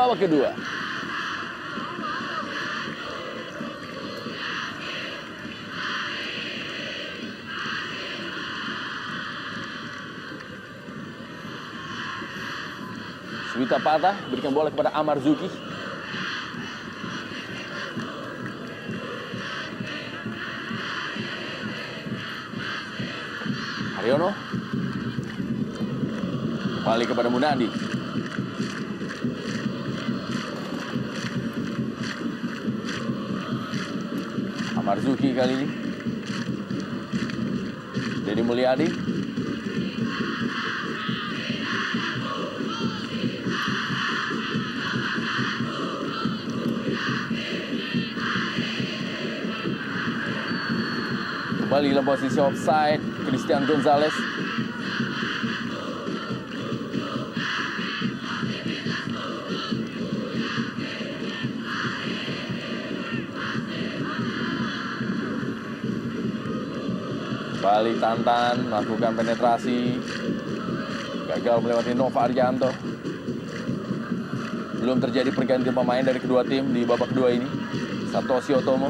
babak kedua. Suwita Patah berikan bola kepada Amar Zuki. Haryono kembali kepada Munandi. Amar Zuki kali ini. Deddy Mulyadi. Kembali dalam posisi offside, Christian Gonzalez. Kembali Tantan melakukan penetrasi. Gagal melewati Nova Arianto. Belum terjadi pergantian pemain dari kedua tim di babak kedua ini. Satoshi Otomo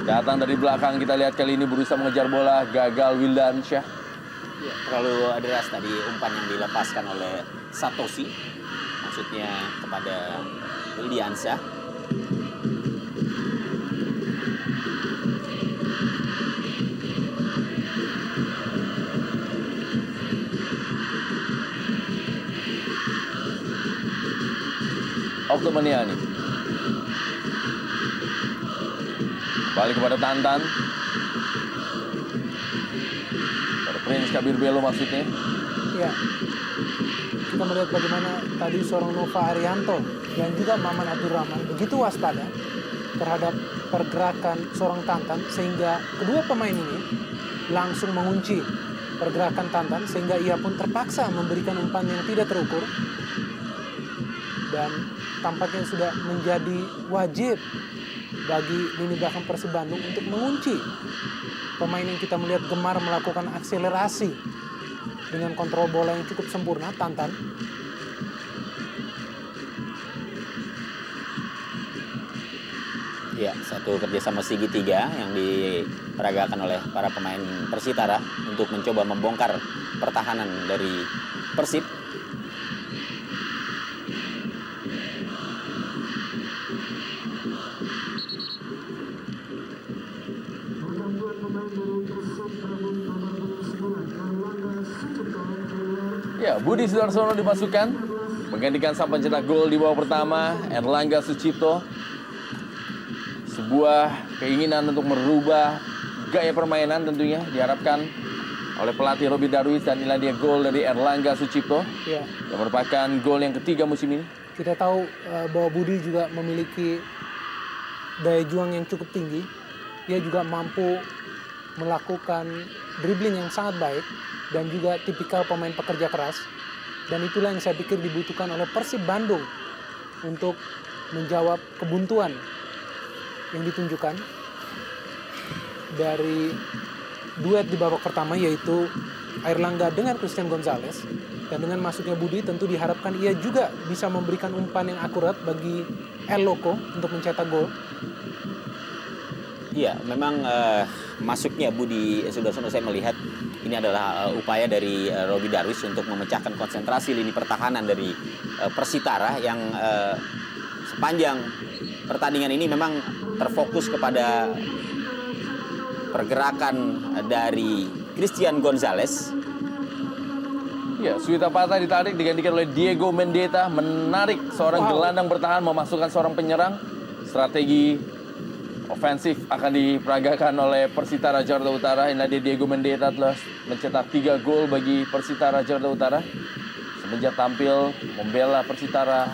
datang dari belakang, kita lihat kali ini berusaha mengejar bola, gagal Wildansyah. Ya, terlalu deras tadi umpan yang dilepaskan oleh Satoshi, maksudnya kepada Wildansyah. Oktomaniani balik kepada Tantan. Pada Prince Kabir Belo maksudnya. Ya, kita melihat bagaimana tadi seorang Nova Arianto dan juga Maman Abdurrahman begitu waspada terhadap pergerakan seorang Tantan, sehingga kedua pemain ini langsung mengunci pergerakan Tantan, sehingga ia pun terpaksa memberikan umpan yang tidak terukur. Dan tampaknya sudah menjadi wajib bagi lini belakang Persib Bandung untuk mengunci pemain yang kita melihat gemar melakukan akselerasi dengan kontrol bola yang cukup sempurna, Tantan. Ya, satu kerjasama segitiga yang diperagakan oleh para pemain Persitara untuk mencoba membongkar pertahanan dari Persib. Ya, Budi Sudarsono dimasukkan menggantikan sang pencetak gol di babak pertama, Erlangga Sucipto. Sebuah keinginan untuk merubah gaya permainan tentunya diharapkan oleh pelatih Robi Darwis, dan inilah dia gol dari Erlangga Sucipto. Ya, Yang merupakan gol yang ketiga musim ini. kita tahu bahwa Budi juga memiliki daya juang yang cukup tinggi. Dia juga mampu melakukan dribbling yang sangat baik dan juga tipikal pemain pekerja keras. Dan itulah yang saya pikir dibutuhkan oleh Persib Bandung untuk menjawab kebuntuan yang ditunjukkan dari duet di babak pertama, yaitu Airlangga dengan Christian Gonzalez. Dan dengan masuknya Budi tentu diharapkan ia juga bisa memberikan umpan yang akurat bagi El Loco untuk mencetak gol. Iya, memang masuknya Budi Sudarsono saya melihat ini adalah upaya dari Robi Darwis untuk memecahkan konsentrasi lini pertahanan dari Persitara yang sepanjang pertandingan ini memang terfokus kepada pergerakan dari Christian Gonzalez. Ya, Suwita Patah ditarik, digantikan oleh Diego Mendeta, menarik seorang gelandang bertahan, memasukkan seorang penyerang. Strategi ofensif akan diperagakan oleh Persitara Jakarta Utara. Inilah dia Diego Mendeta telah mencetak 3 gol bagi Persitara Jakarta Utara semenjak tampil membela Persitara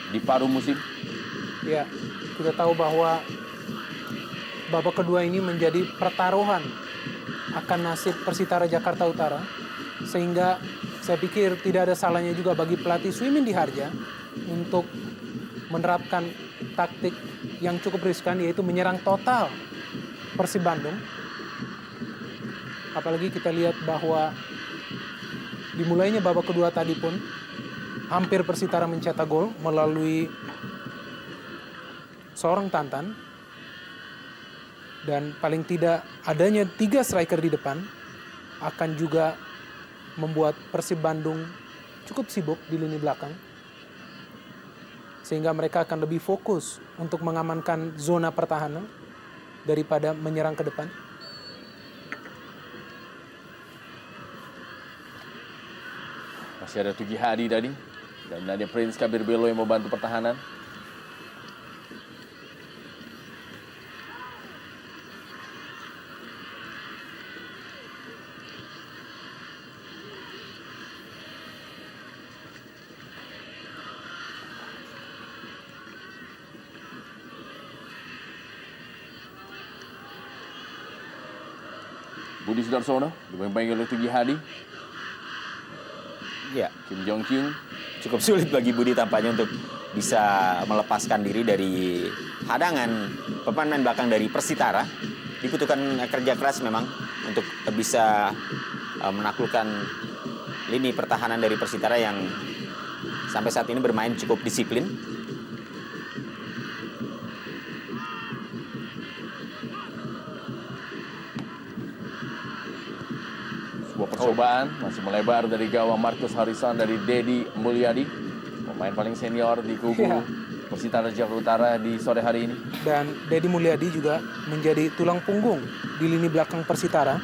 di paruh musim. Ya, kita tahu bahwa babak kedua ini menjadi pertaruhan akan nasib Persitara Jakarta Utara, sehingga saya pikir tidak ada salahnya juga bagi pelatih Swimin Diharja untuk menerapkan taktik yang cukup riskan, yaitu menyerang total Persib Bandung. Apalagi kita lihat bahwa dimulainya babak kedua tadi pun hampir Persitara mencetak gol melalui seorang Tantan. Dan paling tidak adanya 3 striker di depan akan juga membuat Persib Bandung cukup sibuk di lini belakang. Sehingga mereka akan lebih fokus untuk mengamankan zona pertahanan daripada menyerang ke depan. Masih ada Tugi Hadi tadi. Dan ada Prince Kabir Belo yang membantu pertahanan. Budi Sudarsono dimainkan oleh Tugi Hadi. Ya, Kim Jong Kyung. cukup sulit bagi Budi tampaknya untuk bisa melepaskan diri dari hadangan pemain belakang dari Persitara. Dibutuhkan kerja keras memang untuk bisa menaklukkan lini pertahanan dari Persitara yang sampai saat ini bermain cukup disiplin. Sebuah percobaan masih melebar dari gawang Marcus Harrison dari Dedi Mulyadi, pemain paling senior di kubu Ya. Persitara Jakarta Utara di sore hari ini. Dan Dedi Mulyadi juga menjadi tulang punggung di lini belakang Persitara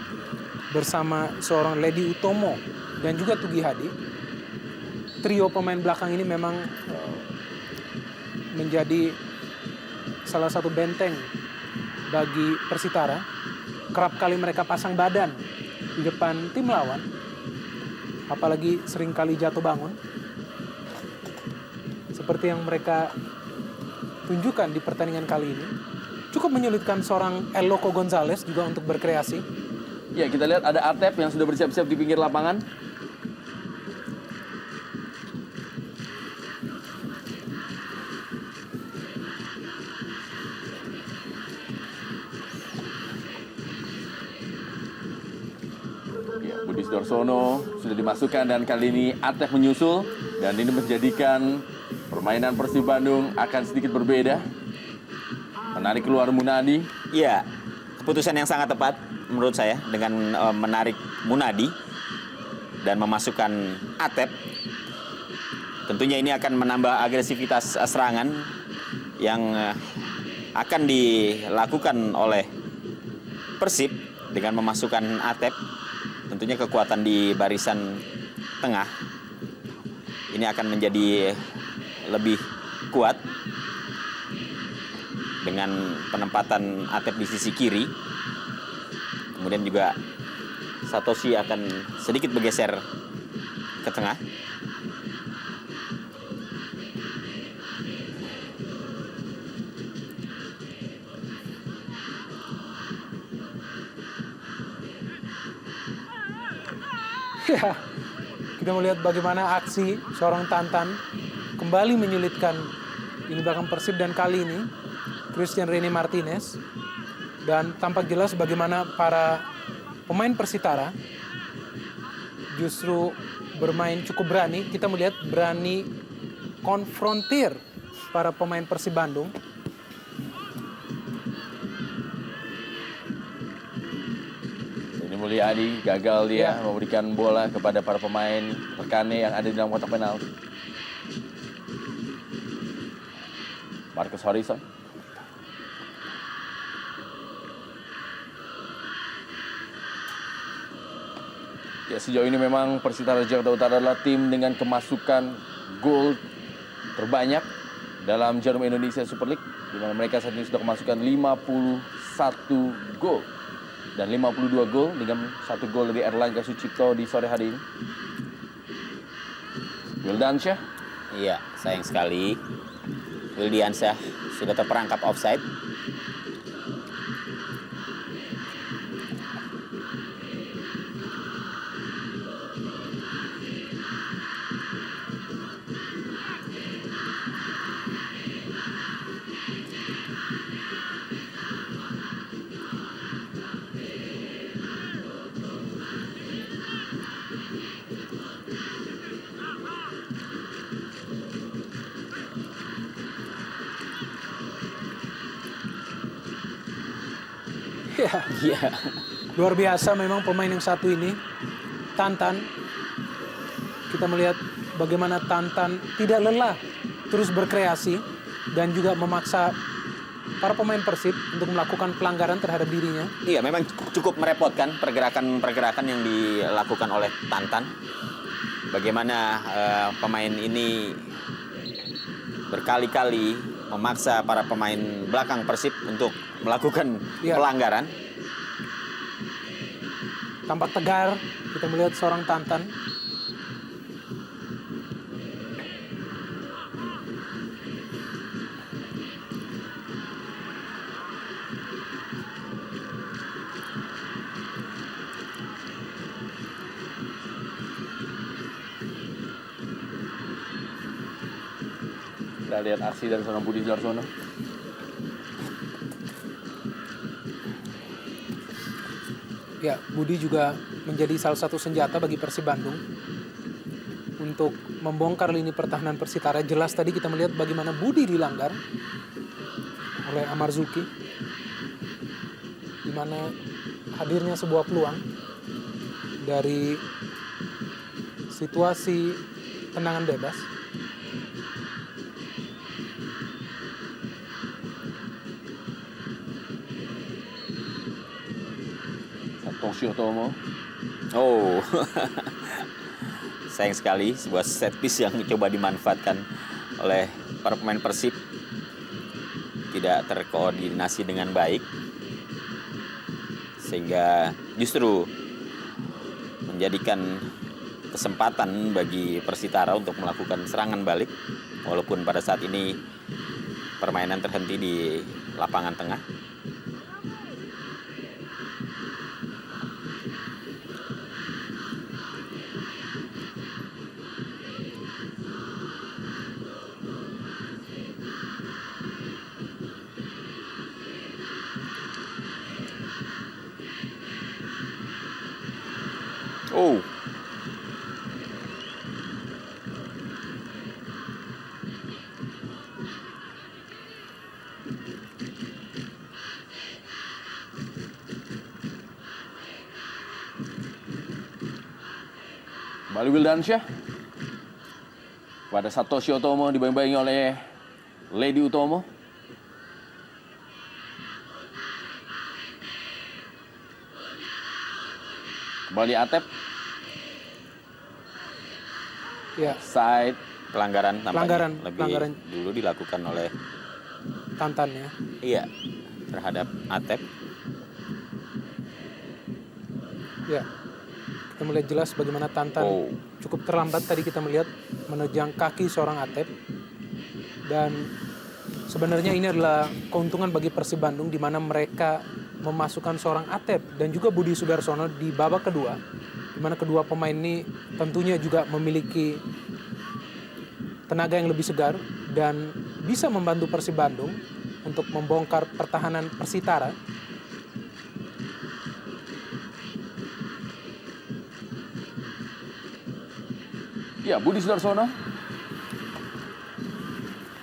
bersama seorang Ledi Utomo dan juga Tugi Hadi. Trio pemain belakang ini memang menjadi salah satu benteng bagi Persitara. Kerap kali mereka pasang badan di depan tim lawan, apalagi seringkali jatuh bangun. Seperti yang mereka tunjukkan di pertandingan kali ini. Cukup menyulitkan seorang El Loco Gonzalez juga untuk berkreasi. Ya, kita lihat ada Atep yang sudah bersiap-siap di pinggir lapangan. Ya, Budi Sudarsono sudah dimasukkan dan kali ini Atep menyusul. Dan ini menjadikan permainan Persib Bandung akan sedikit berbeda. Menarik keluar Munadi. Iya, keputusan yang sangat tepat menurut saya dengan menarik Munadi dan memasukkan Atep. Tentunya ini akan menambah agresivitas serangan yang akan dilakukan oleh Persib dengan memasukkan Atep. Tentunya kekuatan di barisan tengah ini akan menjadi lebih kuat dengan penempatan Atep di sisi kiri. Kemudian juga Satoshi akan sedikit bergeser ke tengah. Ya, kita melihat bagaimana aksi seorang Tantan kembali menyulitkan ini belakang Persib, dan kali ini Christian Rene Martinez. Dan tampak jelas bagaimana para pemain Persitara justru bermain cukup berani. Kita melihat berani konfrontir para pemain Persib Bandung. Ini Mulyadi gagal dia memberikan bola kepada para pemain rekannya yang ada di dalam kotak penalti. Marcus Harrison. Ya, sejauh ini memang Persitara Jakarta Utara adalah tim dengan kemasukan gol terbanyak dalam Jarum Indonesia Super League, di mana mereka saat ini sudah kemasukan 51 gol dan 52 gol dengan 1 gol dari Erlangga Sucipto di sore hari ini. Wildansyah. Iya, sayang sekali Wildiansyah sudah terperangkap offside. Ya, Iya. luar biasa memang pemain yang satu ini, Tantan. Kita melihat bagaimana Tantan tidak lelah terus berkreasi dan juga memaksa para pemain Persib untuk melakukan pelanggaran terhadap dirinya. Iya, memang cukup merepotkan pergerakan-pergerakan yang dilakukan oleh Tantan. Bagaimana pemain ini berkali-kali memaksa para pemain belakang Persib untuk melakukan Iya. pelanggaran. Tampak tegar, kita melihat seorang Tantan. Kita lihat aksi dari seorang Budi Sudarsono. Ya, Budi juga menjadi salah satu senjata bagi Persib Bandung untuk membongkar lini pertahanan Persitara. Jelas tadi kita melihat bagaimana Budi dilanggar oleh Amar Zuki, di mana hadirnya sebuah peluang dari situasi tendangan bebas. Satoshi Otomo. Oh, sayang sekali sebuah set piece yang coba dimanfaatkan oleh para pemain Persib tidak terkoordinasi dengan baik, sehingga justru menjadikan kesempatan bagi Persitara untuk melakukan serangan balik, walaupun pada saat ini permainan terhenti di lapangan tengah. Oh, Kembali Wildansyah. Pada Satoshi Otomo dibayang-bayangi oleh Lady Utomo. Kembali Atep. Ya, Side. pelanggaran tampaknya pelanggaran. dulu dilakukan oleh Tantan ya. iya terhadap Atep. Ya, kita melihat jelas bagaimana Tantan Oh. cukup terlambat tadi kita melihat menerjang kaki seorang Atep. Dan sebenarnya ini adalah keuntungan bagi Persib Bandung di mana mereka memasukkan seorang Atep dan juga Budi Sudarsono di babak kedua, di mana kedua pemain ini tentunya juga memiliki tenaga yang lebih segar dan bisa membantu Persib Bandung untuk membongkar pertahanan Persitara. Ya, Budi Sudarsono.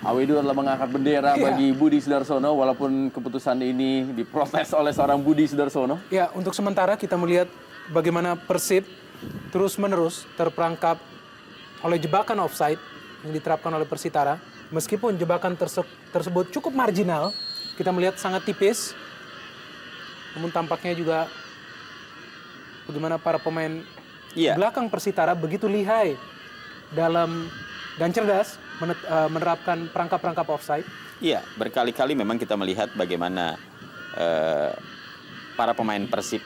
Awedu adalah mengangkat bendera Iya. bagi Budi Sudarsono walaupun keputusan ini diprotes oleh seorang Budi Sudarsono. Ya, untuk sementara kita melihat bagaimana Persib terus-menerus terperangkap oleh jebakan offside yang diterapkan oleh Persitara. Meskipun jebakan tersebut cukup marginal, kita melihat sangat tipis. Namun tampaknya juga bagaimana para pemain Iya. belakang Persitara begitu lihai dalam dan cerdas menerapkan perangkap-perangkap offside. Iya, berkali-kali memang kita melihat bagaimana para pemain Persib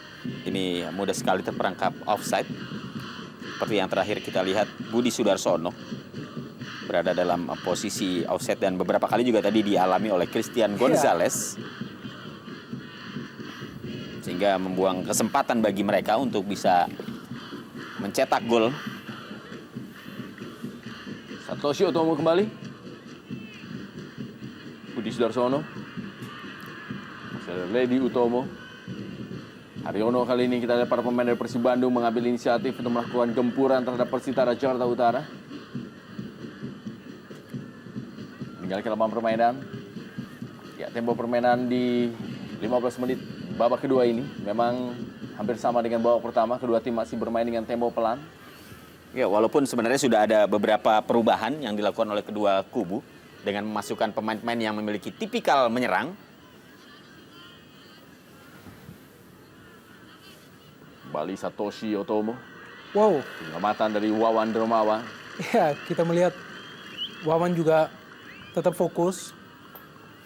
ini mudah sekali terperangkap offside. Seperti yang terakhir kita lihat Budi Sudarsono berada dalam posisi offside dan beberapa kali juga tadi dialami oleh Christian Gonzalez. Sehingga membuang kesempatan bagi mereka untuk bisa mencetak gol. Satoshi Otomo kembali. Budi Sudarsono. Masih ada Lady Utomo. Haryono kali ini kita lihat para pemain dari Persib Bandung mengambil inisiatif untuk melakukan gempuran terhadap Persitara Jakarta Utara. Meninggalkan lapangan permainan. Ya, tempo permainan di 15 menit babak kedua ini memang hampir sama dengan babak pertama. Kedua tim masih bermain dengan tempo pelan. Ya, walaupun sebenarnya sudah ada beberapa perubahan yang dilakukan oleh kedua kubu dengan memasukkan pemain-pemain yang memiliki tipikal menyerang. Kembali Satoshi Otomo. Wow, Penyelamatan dari Wawan Dermawan. ya kita melihat Wawan juga tetap fokus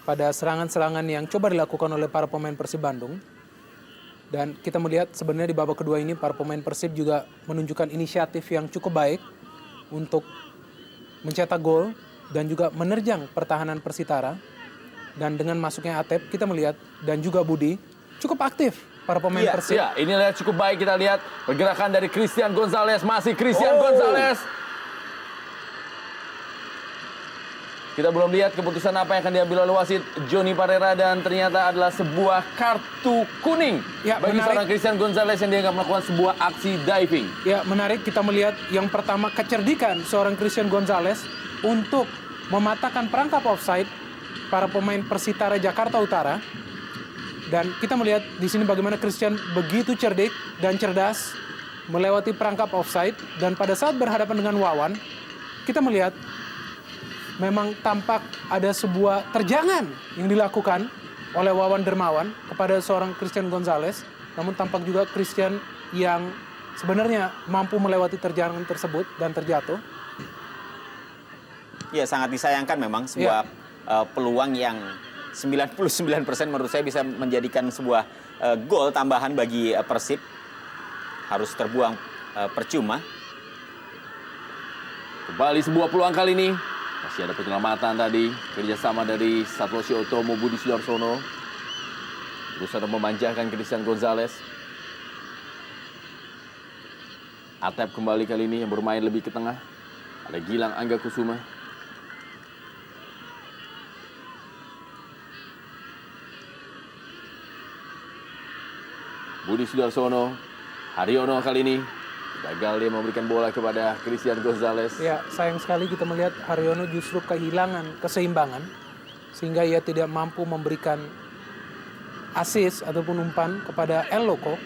pada serangan-serangan yang coba dilakukan oleh para pemain Persib Bandung. Dan kita melihat sebenarnya di babak kedua ini para pemain Persib juga menunjukkan inisiatif yang cukup baik untuk mencetak gol dan juga menerjang pertahanan Persitara. Dan dengan masuknya Atep kita melihat dan juga Budi cukup aktif para pemain Persib. Ya, ini lihat cukup baik kita lihat pergerakan dari Christian Gonzalez, masih Christian Gonzalez. Kita belum lihat keputusan apa yang akan diambil oleh wasit Johnny Parera dan ternyata adalah sebuah kartu kuning Ya, bagi menarik. seorang Christian Gonzalez yang dianggap melakukan sebuah aksi diving. Ya, menarik kita melihat yang pertama kecerdikan seorang Christian Gonzalez untuk mematahkan perangkap offside para pemain Persitara Jakarta Utara. Dan kita melihat di sini bagaimana Christian begitu cerdik dan cerdas melewati perangkap offside, dan pada saat berhadapan dengan Wawan, kita melihat memang tampak ada sebuah terjangan yang dilakukan oleh Wawan Dermawan kepada seorang Christian Gonzalez. Namun tampak juga Christian yang sebenarnya mampu melewati terjangan tersebut dan terjatuh. Ya, sangat disayangkan memang sebuah peluang yang 99% menurut saya bisa menjadikan sebuah gol tambahan bagi Persib. Harus terbuang percuma. Kembali sebuah peluang kali ini. Masih ada penyelamatan tadi. Kerjasama dari Satoshi Otomo, Budi Sudarsono. Berusaha memanjakan Christian Gonzalez. Atep kembali kali ini yang bermain lebih ke tengah. Ada Gilang Angga Kusuma. Budi Sudarsono. Haryono kali ini gagal dia memberikan bola kepada Christian Gonzalez. Ya, sayang sekali kita melihat Haryono justru kehilangan keseimbangan sehingga ia tidak mampu memberikan assist ataupun umpan kepada El Loco.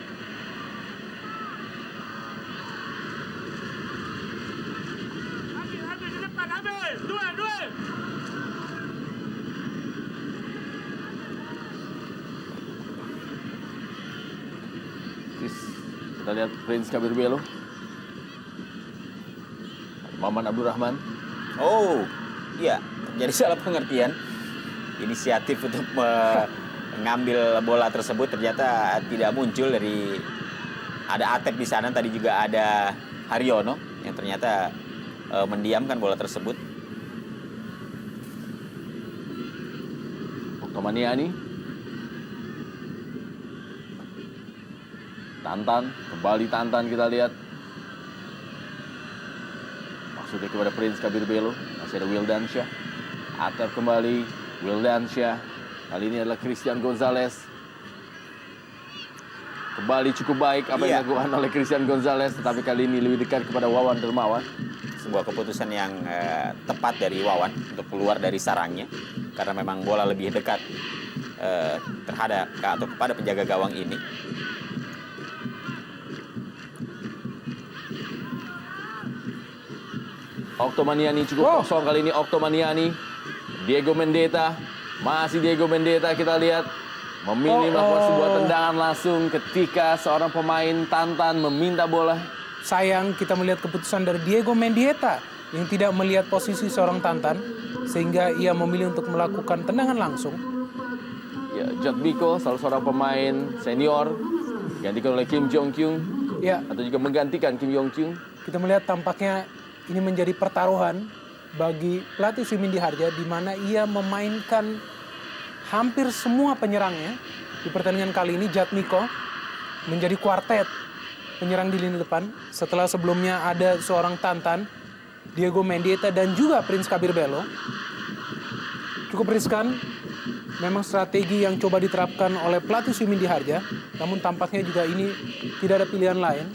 Kita lihat Prince Kabir Belo. Maman Abdurrahman. Oh, iya, terjadi salah pengertian. Inisiatif untuk mengambil bola tersebut ternyata tidak muncul dari ada Atep di sana, tadi juga ada Haryono yang ternyata mendiamkan bola tersebut. Oktomaniani. Tantan, kembali Tantan kita lihat. Maksudnya kepada Prince Kabir Belo. Masih ada Wildansyah. Atep kembali, Wildansyah. Kali ini adalah Christian Gonzalez. Kembali cukup baik apa yang dilakukan oleh Christian Gonzalez. Tetapi kali ini lebih dekat kepada Wawan Dermawan. Sebuah keputusan yang tepat dari Wawan untuk keluar dari sarangnya. Karena memang bola lebih dekat terhadap atau kepada penjaga gawang ini. Oktomaniani cukup kosong kali ini. Oktomaniani, Diego Mendeta, masih Diego Mendeta kita lihat memilih melakukan sebuah tendangan langsung ketika seorang pemain Tantan meminta bola. Sayang kita melihat keputusan dari Diego Mendieta yang tidak melihat posisi seorang Tantan sehingga ia memilih untuk melakukan tendangan langsung. Ya, Jatbiko, salah seorang pemain senior, digantikan oleh Kim Jong Kyung, Ya, atau juga menggantikan Kim Jong Kyung. kita melihat tampaknya ini menjadi pertaruhan bagi pelatih Sumindy Harja di mana ia memainkan hampir semua penyerangnya. Di pertandingan kali ini Jatmiko menjadi kuartet penyerang di lini depan setelah sebelumnya ada seorang Tantan, Diego Mendieta dan juga Prince Kabir Belo. Cukup riskan memang strategi yang coba diterapkan oleh pelatih Sumindy Harja, namun tampaknya juga ini tidak ada pilihan lain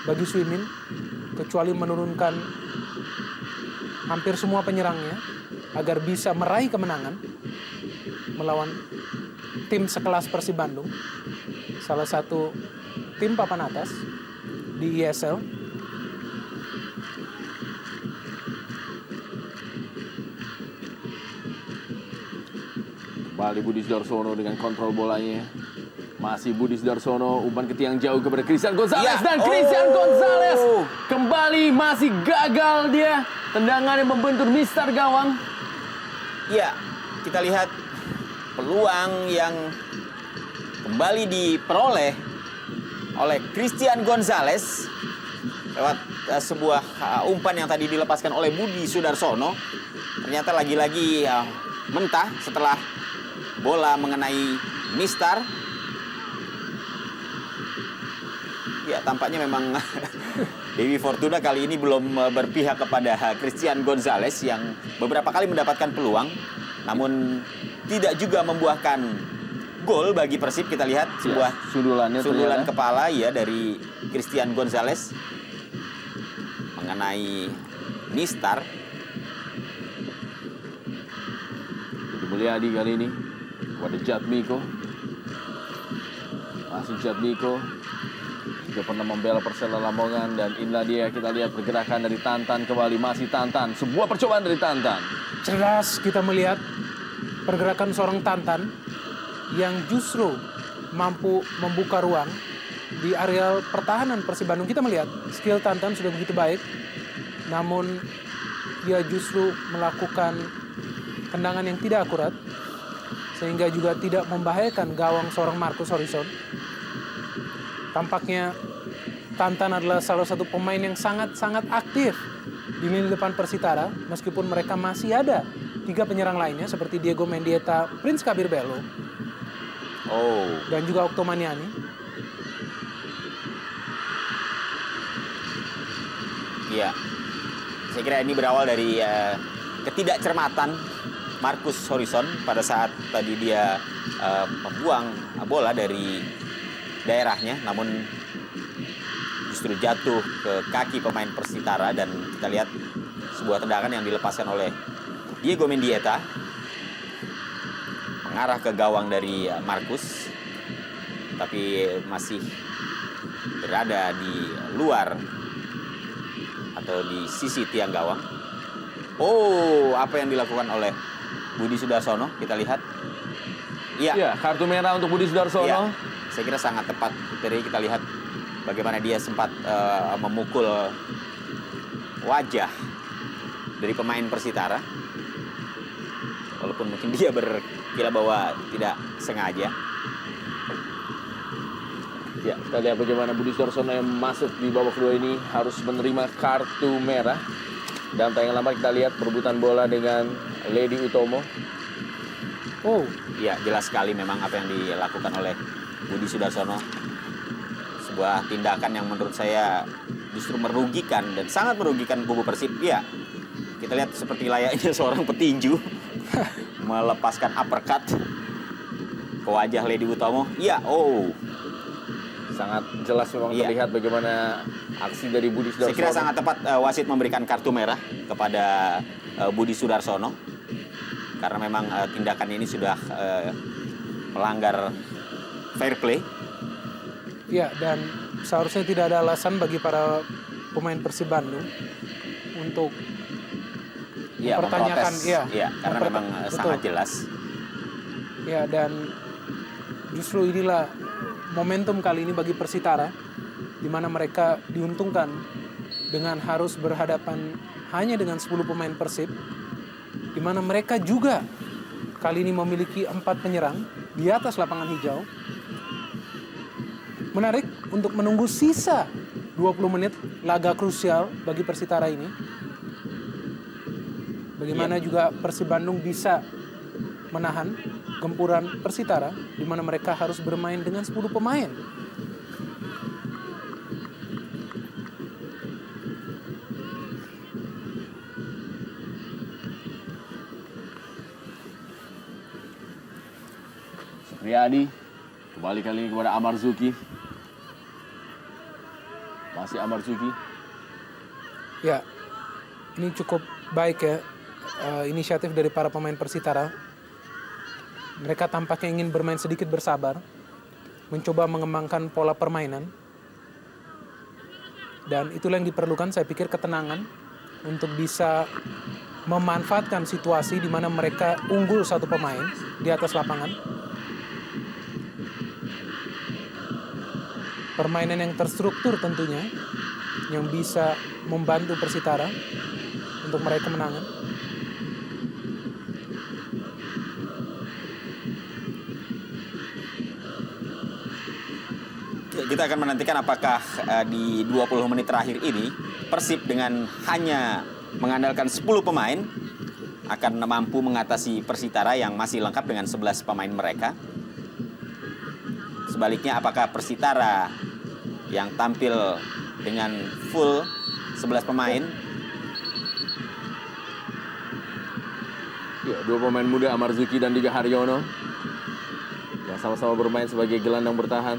bagi Suimin kecuali menurunkan hampir semua penyerangnya agar bisa meraih kemenangan melawan tim sekelas Persib Bandung, salah satu tim papan atas di ISL. Kembali Budi Sudarsono dengan kontrol bolanya. Masih Budi Sudarsono, umpan ke tiang jauh kepada Christian Gonzalez. Ya. Dan Christian Gonzalez kembali masih gagal dia. Tendangan yang membentur Mister gawang. Ya, kita lihat peluang yang kembali diperoleh oleh Christian Gonzalez lewat sebuah umpan yang tadi dilepaskan oleh Budi Sudarsono. Ternyata lagi-lagi mentah setelah bola mengenai Mistar. Ya, tampaknya memang Dewi Fortuna kali ini belum berpihak kepada Christian Gonzalez yang beberapa kali mendapatkan peluang, namun tidak juga membuahkan gol bagi Persib. Kita lihat sebuah sundulan kepala ya dari Christian Gonzalez mengenai Mistar. Jadi Mulyadi kali ini kepada Jatmiko. Masih Jatmiko. Juga pernah membela Persela Lamongan, dan inilah dia, kita lihat pergerakan dari Tantan kembali, masih Tantan, sebuah percobaan dari Tantan. Jelas kita melihat pergerakan seorang Tantan yang justru mampu membuka ruang di areal pertahanan Persib Bandung. Kita melihat skill Tantan sudah begitu baik, namun dia justru melakukan tendangan yang tidak akurat sehingga juga tidak membahayakan gawang seorang Marcus Horizon. Tampaknya Tantan adalah salah satu pemain yang sangat-sangat aktif di lini depan Persitara, meskipun mereka masih ada 3 penyerang lainnya seperti Diego Mendieta, Prince Kabir Bello, dan juga Okto Maniani. Iya, saya kira ini berawal dari ketidakcermatan Marcus Horizon pada saat tadi dia membuang bola dari daerahnya, namun justru jatuh ke kaki pemain Persitara, dan kita lihat sebuah tendangan yang dilepaskan oleh Diego Mendieta mengarah ke gawang dari Marcus, tapi masih berada di luar atau di sisi tiang gawang. Apa yang dilakukan oleh Budi Sudarsono? Kita lihat. Iya, kartu merah untuk Budi Sudarsono. Ya, saya kira sangat tepat. Tadi kita lihat bagaimana dia sempat memukul wajah dari pemain Persitara, walaupun mungkin dia berkira bahwa tidak sengaja. Ya, kita lihat bagaimana Budi Sudarsono yang masuk di babak kedua ini harus menerima kartu merah. Dalam tayangan lama kita lihat perebutan bola dengan Lady Utomo. Ya, jelas sekali memang apa yang dilakukan oleh Budi Sudarsono. Sebuah tindakan yang menurut saya justru merugikan dan sangat merugikan kubu Persib. Ya, kita lihat seperti layaknya seorang petinju melepaskan uppercut ke wajah Lady Utomo. Ya, sangat jelas memang terlihat bagaimana aksi dari Budi Sudarsono. Saya kira sangat tepat wasit memberikan kartu merah kepada Budi Sudarsono, karena memang tindakan ini sudah melanggar fair play. Ya, dan seharusnya tidak ada alasan bagi para pemain Persib Bandung untuk mempertanyakan. Karena memang sangat jelas. Ya, dan justru inilah momentum kali ini bagi Persitara, di mana mereka diuntungkan dengan harus berhadapan hanya dengan 10 pemain Persib, di mana mereka juga kali ini memiliki 4 penyerang di atas lapangan hijau. Menarik untuk menunggu sisa 20 menit laga krusial bagi Persitara ini. Bagaimana juga Persib Bandung bisa menahan gempuran Persitara, di mana mereka harus bermain dengan 10 pemain. Supriyadi kembali kali ini kepada Amar Zuki. Masih Amar Zuki. Ya, ini cukup baik ya inisiatif dari para pemain Persitara. Mereka tampaknya ingin bermain sedikit bersabar, mencoba mengembangkan pola permainan. Dan itulah yang diperlukan, saya pikir, ketenangan untuk bisa memanfaatkan situasi di mana mereka unggul satu pemain di atas lapangan. Permainan yang terstruktur tentunya, yang bisa membantu Persitara untuk meraih kemenangan. Kita akan menantikan apakah di 20 menit terakhir ini Persib dengan hanya mengandalkan 10 pemain akan mampu mengatasi Persitara yang masih lengkap dengan 11 pemain mereka. Sebaliknya apakah Persitara yang tampil dengan full 11 pemain? Ya, dua pemain muda Amarzuki dan juga Haryono yang sama-sama bermain sebagai gelandang bertahan.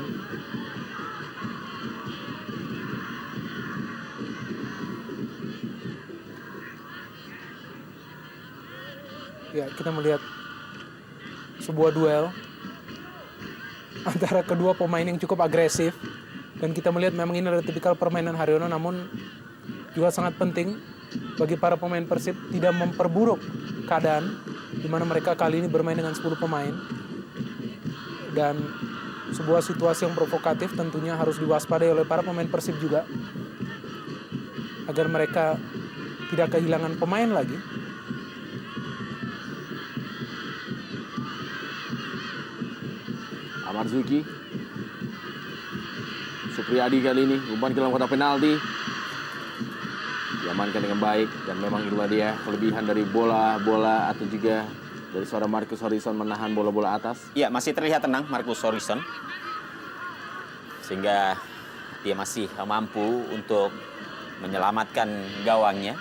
Ya, kita melihat sebuah duel antara kedua pemain yang cukup agresif. Dan kita melihat memang ini adalah tipikal permainan Haryono, namun juga sangat penting bagi para pemain Persib tidak memperburuk keadaan di mana mereka kali ini bermain dengan 10 pemain. Dan sebuah situasi yang provokatif tentunya harus diwaspadai oleh para pemain Persib juga, agar mereka tidak kehilangan pemain lagi. Amarzuki, Supriyadi kali ini umpan ke dalam kotak penalti, diamankan dengan baik. Dan memang itulah dia kelebihan dari bola-bola atau juga dari seorang Marcus Horizon menahan bola-bola atas. Ya, masih terlihat tenang Marcus Horizon, sehingga dia masih mampu untuk menyelamatkan gawangnya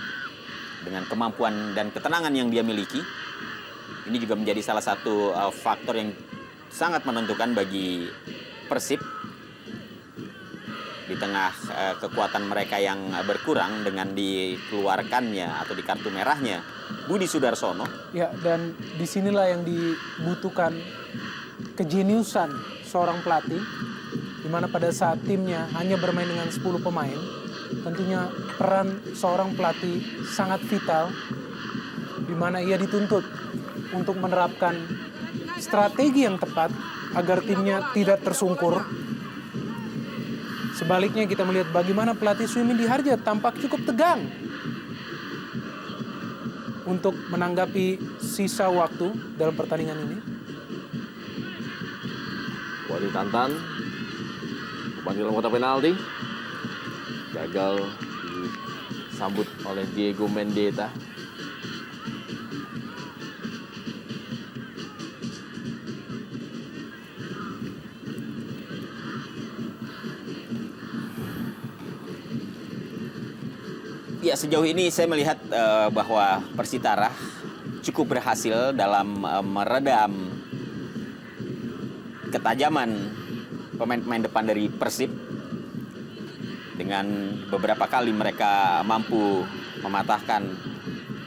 dengan kemampuan dan ketenangan yang dia miliki. Ini juga menjadi salah satu faktor yang sangat menentukan bagi Persib di tengah kekuatan mereka yang berkurang dengan dikeluarkannya atau di kartu merahnya Budi Sudarsono. Ya, dan disinilah yang dibutuhkan kejeniusan seorang pelatih, di mana pada saat timnya hanya bermain dengan 10 pemain, tentunya peran seorang pelatih sangat vital, di mana ia dituntut untuk menerapkan strategi yang tepat agar timnya tidak tersungkur. Sebaliknya kita melihat bagaimana pelatih Suimin Diharja tampak cukup tegang untuk menanggapi sisa waktu dalam pertandingan ini. Wali Tantan, umpan ke dalam kotak penalti, gagal disambut oleh Diego Mendeta. Ya, sejauh ini saya melihat bahwa Persitara cukup berhasil dalam meredam ketajaman pemain-pemain depan dari Persib. Dengan beberapa kali mereka mampu mematahkan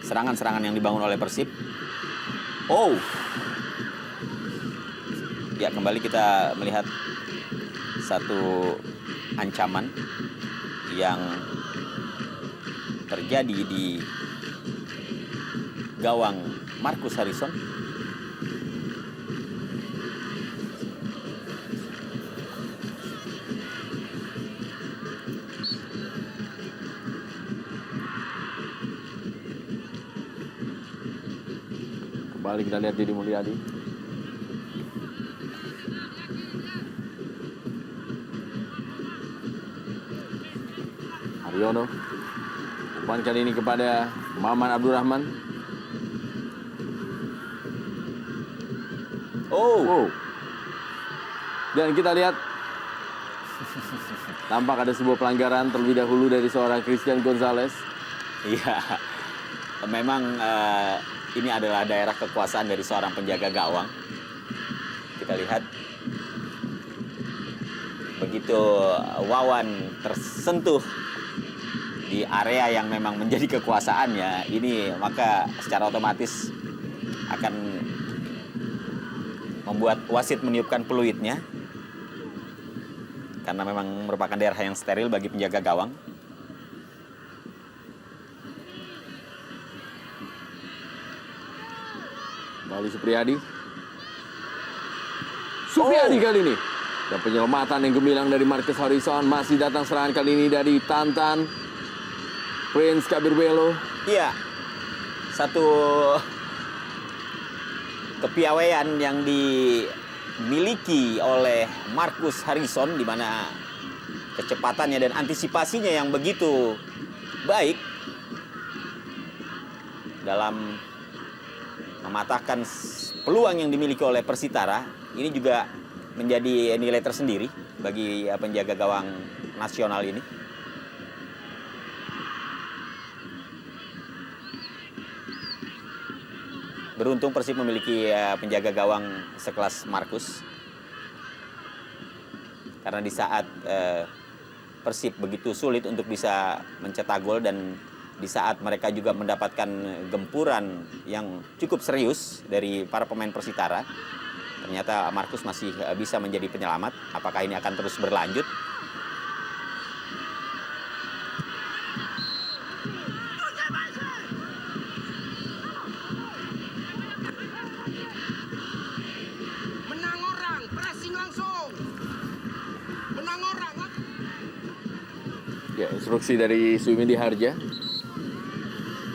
serangan-serangan yang dibangun oleh Persib. Oh, ya, kembali kita melihat satu ancaman yang terjadi di gawang Marcus Horizon. Kembali kita lihat Deddy Mulyadi. Haryono, umpan kali ini kepada Maman Abdurrahman. Oh. Dan kita lihat tampak ada sebuah pelanggaran terlebih dahulu dari seorang Christian Gonzalez. Iya, memang ini adalah daerah kekuasaan dari seorang penjaga gawang. Kita lihat begitu Wawan tersentuh di area yang memang menjadi kekuasaannya, ini maka secara otomatis akan membuat wasit meniupkan peluitnya. Karena memang merupakan daerah yang steril bagi penjaga gawang. Kembali Supriyadi. Supriyadi kali ini. Dan penyelamatan yang gemilang dari Marcus Harrison. Masih datang serangan kali ini dari Tantan. Prince Kabirbelo. Iya, satu kepiawaian yang dimiliki oleh Marcus Harrison, di mana kecepatannya dan antisipasinya yang begitu baik dalam mematahkan peluang yang dimiliki oleh Persitara. Ini juga menjadi nilai tersendiri bagi penjaga gawang nasional ini. Beruntung Persib memiliki penjaga gawang sekelas Marcus. Karena di saat Persib begitu sulit untuk bisa mencetak gol, dan di saat mereka juga mendapatkan gempuran yang cukup serius dari para pemain Persitara, ternyata Marcus masih bisa menjadi penyelamat. Apakah ini akan terus berlanjut? Menang orang, pressing langsung. Menang orang. Ya, instruksi dari Suwindi Harja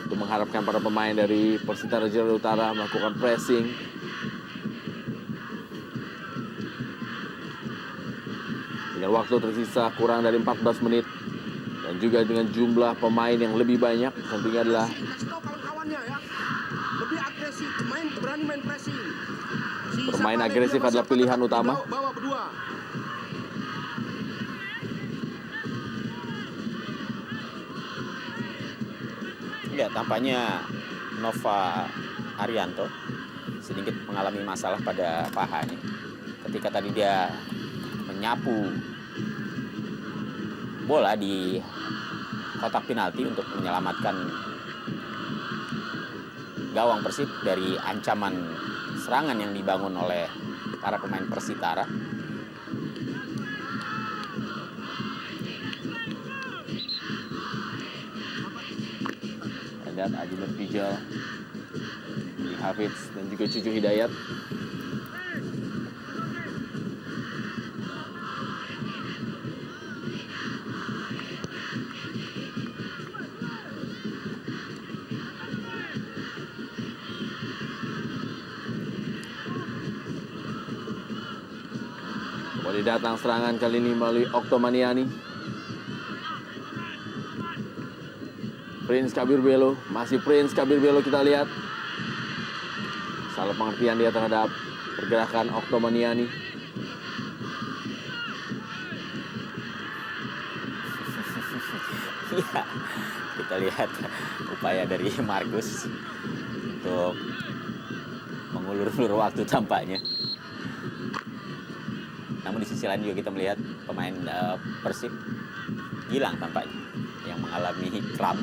untuk mengharapkan para pemain dari Persitara Jakarta Utara melakukan pressing. Dengan waktu tersisa kurang dari 14 menit dan juga dengan jumlah pemain yang lebih banyak, tentunya adalah Kasih tahu kawan-kawannya ya. Lebih agresif, berani main pressing. Bermain agresif adalah pilihan utama. Bawa berdua. Ya, tampaknya Nova Arianto sedikit mengalami masalah pada pahanya. Ketika tadi dia menyapu bola di kotak penalti untuk menyelamatkan gawang Persib dari ancaman serangan yang dibangun oleh para pemain Persitara. dan Adi Nurpijal, Adi Hafiz dan juga Cucu Hidayat. Kembali datang serangan kali ini melalui Oktomaniani. Prince Kabirbelo, masih Prince Kabirbelo kita lihat. Salah pengertian dia terhadap pergerakan Oktomaniani. Ya, kita lihat upaya dari Marcus untuk mengulur-ulur waktu tampaknya. Namun di sisi lain juga kita melihat pemain Persib Gilang tampaknya yang mengalami kram.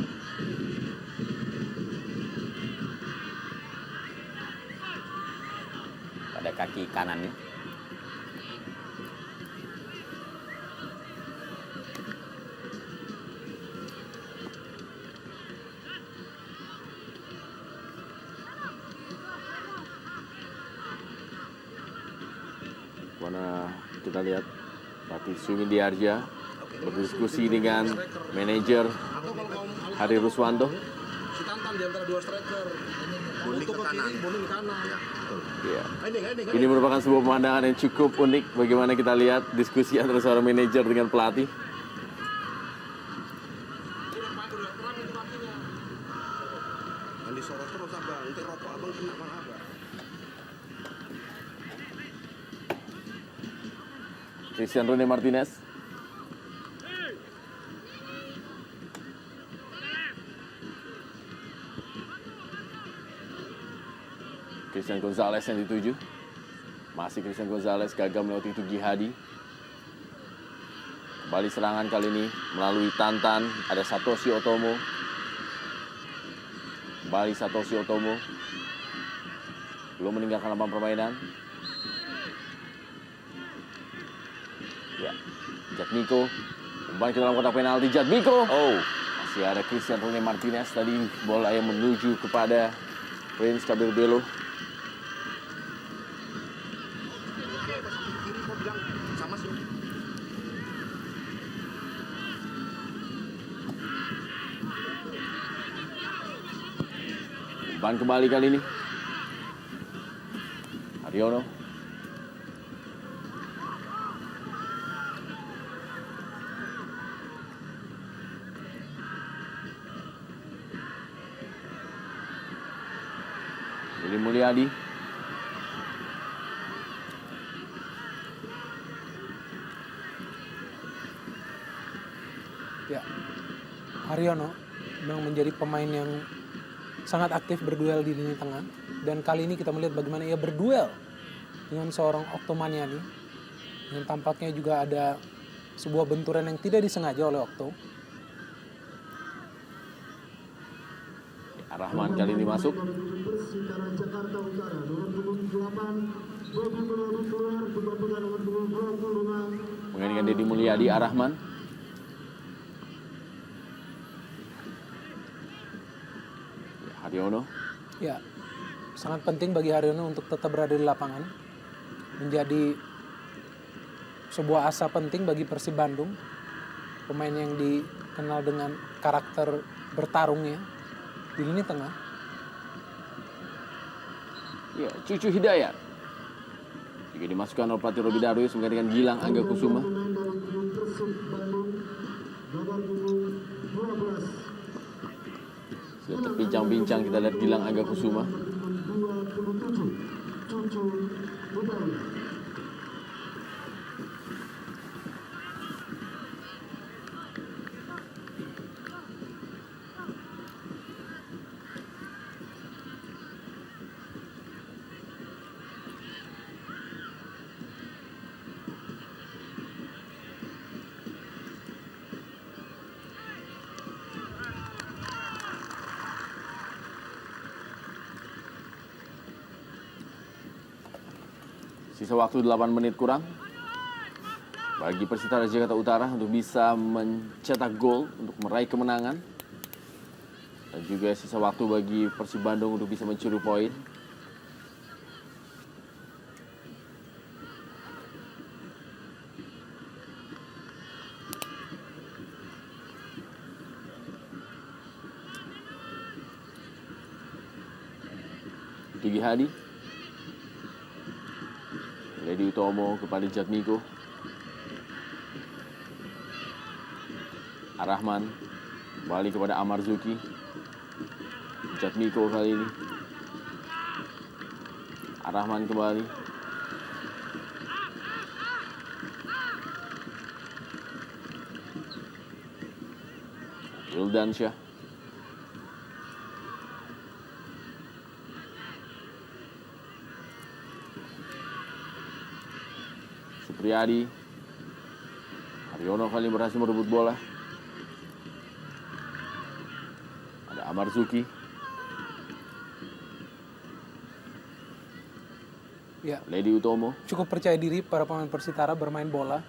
Pada kaki kanannya. Mana kita lihat pelatih Suwindi Harja berdiskusi dengan manajer Hari Ruswanto. Si Tantan di antara dua striker. Untuk ke kiri, Boning ke kanan. Ya. Ini merupakan sebuah pemandangan yang cukup unik. Bagaimana kita lihat diskusi antara seorang manajer dengan pelatih. Yang disorot terus abang, nanti rokok abang kena mana abang. Christian Rene Martinez. Christian Gonzalez yang dituju. Masih Christian Gonzalez gagal melewati Tugi Hadi. Kembali serangan kali ini melalui Tantan. Ada Satoshi Otomo. Kembali Satoshi Otomo. Belum meninggalkan lapangan permainan. Ya, Jatmiko umpan ke dalam kotak penalti. Jatmiko. Oh, Masih ada Christian Rene Martinez. Tadi bola yang menuju kepada Prince Kaberbelo. Kiri kok bilang sama sih. Umpan kembali kali ini. Haryono. Willy Mulyadi. Ya, Haryono memang menjadi pemain yang sangat aktif berduel di lini tengah. Dan kali ini kita melihat bagaimana ia berduel dengan seorang Okto Maniani. Dan tampaknya juga ada sebuah benturan yang tidak disengaja oleh Okto. Rahman kali ini masuk. Persitara Jakarta Utara nomor 28 Bobi Melani keluar bergabungan nomor 25 Menggantikan Deddy Mulyadi, Arahman. Ya, Haryono. Ya, sangat penting bagi Haryono untuk tetap berada di lapangan. Menjadi sebuah asa penting bagi Persib Bandung. Pemain yang dikenal dengan karakter bertarungnya di lini tengah. Ya, Cucu Hidayat. Juga dimasukkan oleh pelatih Robi Darwis menggantikan Gilang Angga Kusuma. pemain dari tim Persib Bandung nomor 12 Sudah terbincang-bincang kita lihat Gilang Angga Kusuma. 27 Cucu Hidayat. Sisa waktu 8 menit kurang bagi Persitara Jakarta Utara untuk bisa mencetak gol untuk meraih kemenangan. Dan juga sisa waktu bagi Persib Bandung untuk bisa mencuri poin. Gigi Hadi. Ledi Utomo kepada Jatmiko. Arahman kembali kepada Amar Zuki. Jatmiko kali ini. Arahman kembali. Wildansyah. Supriyadi. Haryono kali ini berhasil merebut bola. Ada Amar Zuki. Ya, Ledi Utomo. cukup percaya diri para pemain Persitara bermain bola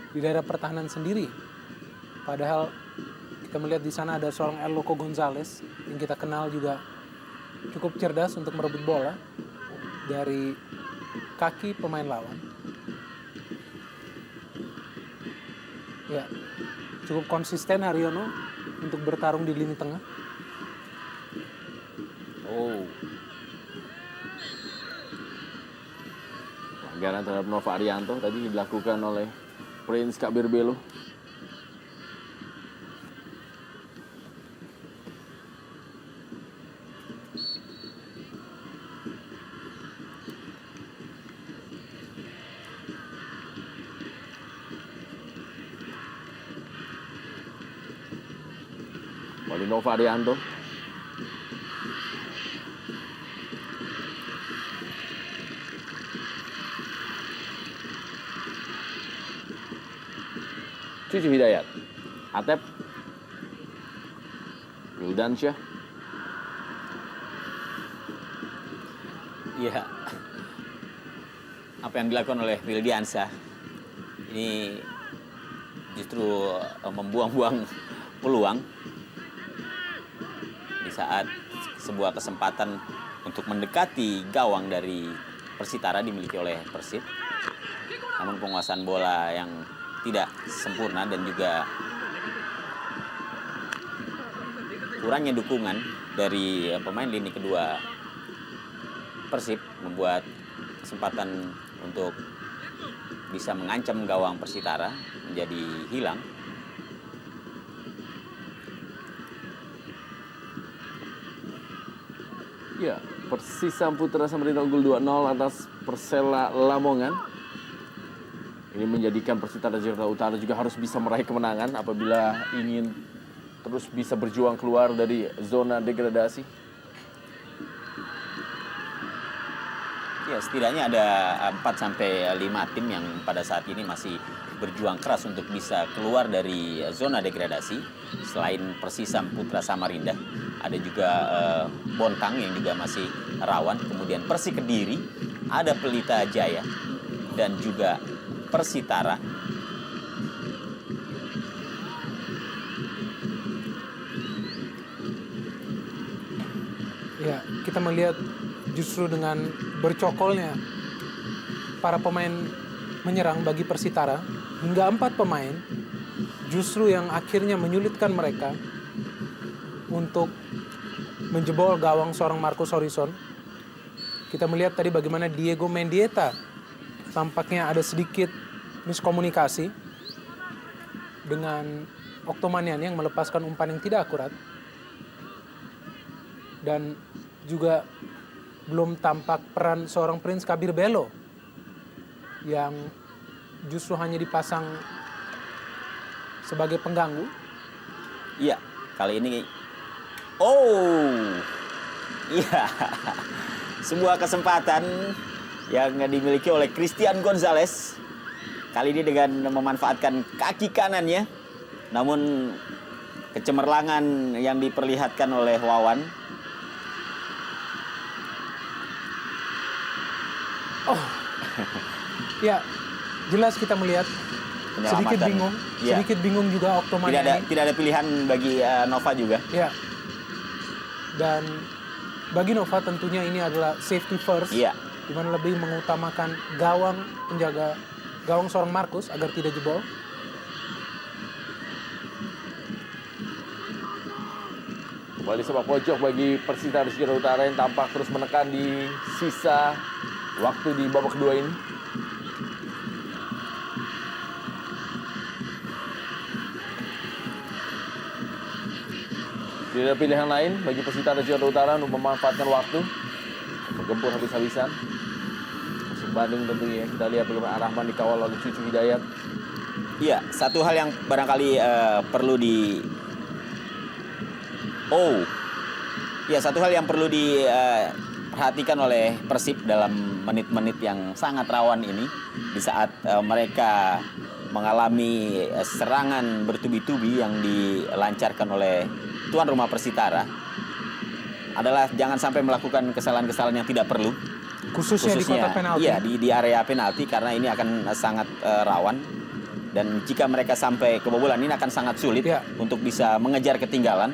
di daerah pertahanan sendiri. Padahal kita melihat di sana ada seorang El Loco Gonzalez yang kita kenal juga cukup cerdas untuk merebut bola dari kaki pemain lawan. Ya, cukup konsisten Haryono untuk bertarung di lini tengah. oh, Pelanggaran terhadap Nova Arianto tadi dilakukan oleh Prince Kaberbelo. Kembali Nova Arianto. Cucu Hidayat. Atep. Wildansyah. iya. Apa yang dilakukan oleh Wildiansyah ini justru membuang-buang peluang di saat sebuah kesempatan untuk mendekati gawang dari Persitara dimiliki oleh Persib. Namun penguasaan bola yang tidak sempurna dan juga kurangnya dukungan dari pemain lini kedua Persib membuat kesempatan untuk bisa mengancam gawang Persitara menjadi hilang. Ya, Persisam Putra Samarinda unggul 2-0 atas Persela Lamongan. Ini menjadikan Persitara Jakarta Utara juga harus bisa meraih kemenangan apabila ingin terus bisa berjuang keluar dari zona degradasi. Ya, setidaknya ada 4-5 tim yang pada saat ini masih berjuang keras untuk bisa keluar dari zona degradasi. Selain Persisam Putra Samarinda, ada juga Bontang yang juga masih rawan. Kemudian Persi Kediri, ada Pelita Jaya, dan juga Persitara. Ya, kita melihat justru dengan bercokolnya para pemain menyerang bagi Persitara, hingga 4 pemain justru yang akhirnya menyulitkan mereka untuk menjebol gawang seorang Marcus Horizon. Kita melihat tadi bagaimana Diego Mendieta tampaknya ada sedikit miskomunikasi dengan Oktomanian yang melepaskan umpan yang tidak akurat. Dan juga belum tampak peran seorang Prince Kabir Belo yang justru hanya dipasang sebagai pengganggu. Iya, kali ini iya. Sebuah kesempatan yang dimiliki oleh Christian Gonzalez. Kali ini dengan memanfaatkan kaki kanannya. Namun kecemerlangan yang diperlihatkan oleh Wawan. Ya, jelas kita melihat sedikit Penyelamatan. bingung, Iya. sedikit bingung juga Oktomanian. Tidak ada pilihan bagi Nova juga. Ya. Dan bagi Nova tentunya ini adalah safety first. Iya. Di mana lebih mengutamakan gawang penjaga gawang seorang Marcus agar tidak jebol. Kembali sepak pojok bagi Persitara Jakarta Utara yang tampak terus menekan di sisa waktu di babak kedua ini. Tidak ada pilihan lain bagi Persitara Jakarta Utara untuk memanfaatkan waktu menggempur habis-habisan. Persib Bandung tentunya kita lihat bagaimana Arahman dikawal oleh Cucu Hidayat. Iya, satu hal yang barangkali perlu satu hal yang perlu diperhatikan oleh Persib dalam menit-menit yang sangat rawan ini, di saat mereka mengalami serangan bertubi-tubi yang dilancarkan oleh tuan rumah Persitara, adalah jangan sampai melakukan kesalahan-kesalahan yang tidak perlu. Khususnya di kotak penalti. Iya, di area penalti, karena ini akan sangat rawan. Dan jika mereka sampai kebobolan, ini akan sangat sulit untuk bisa mengejar ketinggalan.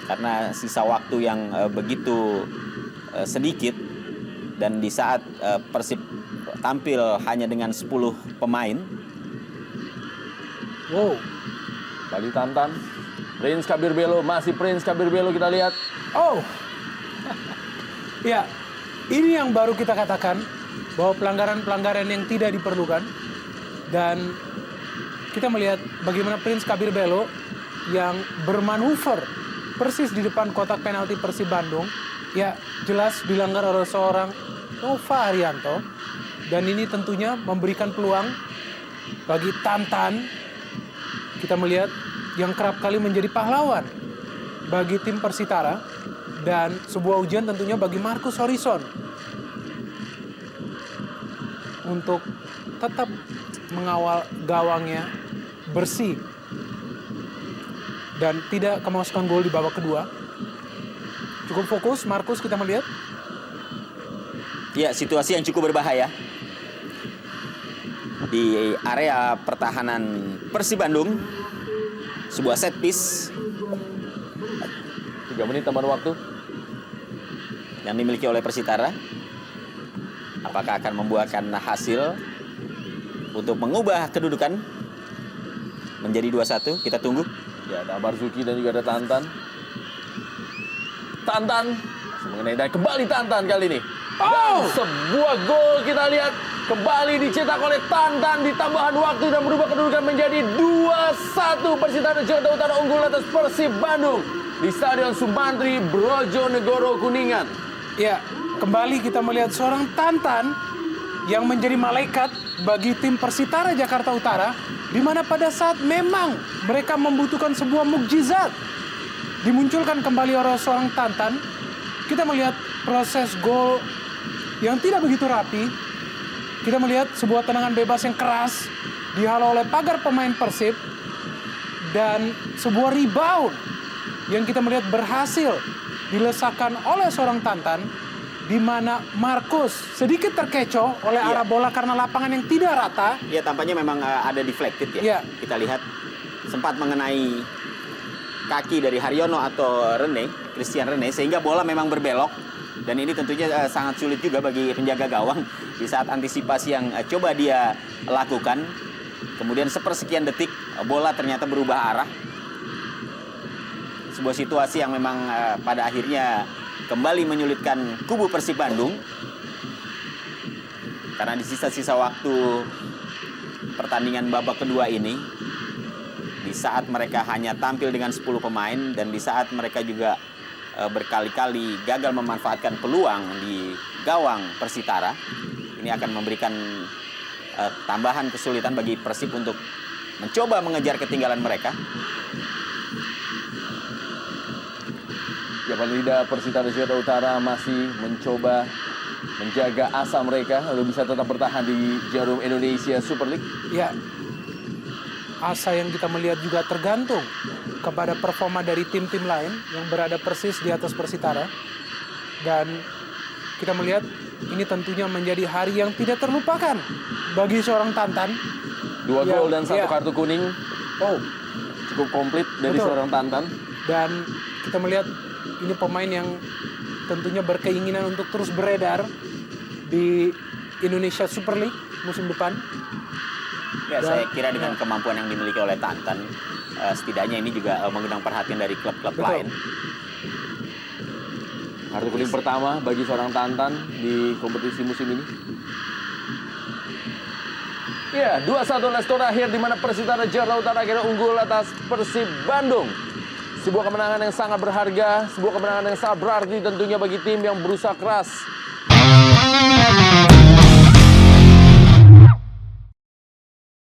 Karena sisa waktu yang begitu sedikit. Dan di saat Persib tampil hanya dengan 10 pemain. Wow. Bali Tantan, Prince Kabir Belo, masih Prince Kabir Belo kita lihat. Ya, ini yang baru kita katakan bahwa pelanggaran-pelanggaran yang tidak diperlukan. Dan kita melihat bagaimana Prince Kabir Belo yang bermanuver persis di depan kotak penalti Persib Bandung. Ya, jelas dilanggar oleh seorang Nova Haryanto. Dan ini tentunya memberikan peluang bagi Tantan. Kita melihat yang kerap kali menjadi pahlawan bagi tim Persitara. Dan sebuah ujian tentunya bagi Marcus Horizon untuk tetap mengawal gawangnya bersih dan tidak kemasukan gol di babak kedua. Cukup fokus Marcus, kita melihat. Ya, situasi yang cukup berbahaya. di area pertahanan Persib Bandung. Sebuah set piece 3 menit tambahan waktu. yang dimiliki oleh Persitara. Apakah akan membuahkan hasil untuk mengubah kedudukan menjadi 2-1? Kita tunggu. Ya, ada Marzuki dan juga ada Tantan. Tantan masih mengenai dan kembali Tantan kali ini. Dan sebuah gol kita lihat kembali dicetak oleh Tantan di tambahan waktu dan merubah kedudukan menjadi 2-1. Persitara Jakarta Utara unggul atas Persib Bandung di Stadion Sumantri Brojonegoro Kuningan. Ya, kembali kita melihat seorang Tantan yang menjadi malaikat bagi tim Persitara Jakarta Utara, di mana pada saat memang mereka membutuhkan sebuah mukjizat, dimunculkan kembali oleh seorang Tantan. Kita melihat proses gol yang tidak begitu rapi. Kita melihat sebuah tendangan bebas yang keras dihalau oleh pagar pemain Persib, dan sebuah rebound yang kita melihat berhasil dilesakan oleh seorang Tantan, di mana Markus sedikit terkecoh oleh arah bola karena lapangan yang tidak rata. Ya, tampaknya memang ada deflected ya. Iya. Kita lihat sempat mengenai kaki dari Haryono atau Christian Rene, sehingga bola memang berbelok. Dan ini tentunya sangat sulit juga bagi penjaga gawang di saat antisipasi yang coba dia lakukan. Kemudian sepersekian detik bola ternyata berubah arah. Sebuah situasi yang memang pada akhirnya kembali menyulitkan kubu Persib Bandung. Karena di sisa-sisa waktu pertandingan babak kedua ini, di saat mereka hanya tampil dengan 10 pemain dan di saat mereka juga berkali-kali gagal memanfaatkan peluang di gawang Persitara, ini akan memberikan tambahan kesulitan bagi Persib untuk mencoba mengejar ketinggalan mereka. Ya, paling tidak Persitara Jakarta Utara masih mencoba menjaga asa mereka untuk bisa tetap bertahan di Jarum Indonesia Super League. Ya, asa yang kita melihat juga tergantung kepada performa dari tim-tim lain yang berada persis di atas Persitara. Dan kita melihat ini tentunya menjadi hari yang tidak terlupakan bagi seorang Tantan. 2 gol dan 1 ya. kartu kuning. Cukup komplit dari Betul. seorang Tantan. Dan kita melihat ini pemain yang tentunya berkeinginan untuk terus beredar di Indonesia Super League musim depan. Ya, saya kira dengan kemampuan yang dimiliki oleh Tantan, setidaknya ini juga mengundang perhatian dari klub-klub Betul. lain. Kartu kuning pertama bagi seorang Tantan di kompetisi musim ini. Ya, 2-1 skor akhir di mana Persitara Jakarta Utara akhirnya unggul atas Persib Bandung. Sebuah kemenangan yang sangat berharga, sebuah kemenangan yang sangat berarti tentunya bagi tim yang berusaha keras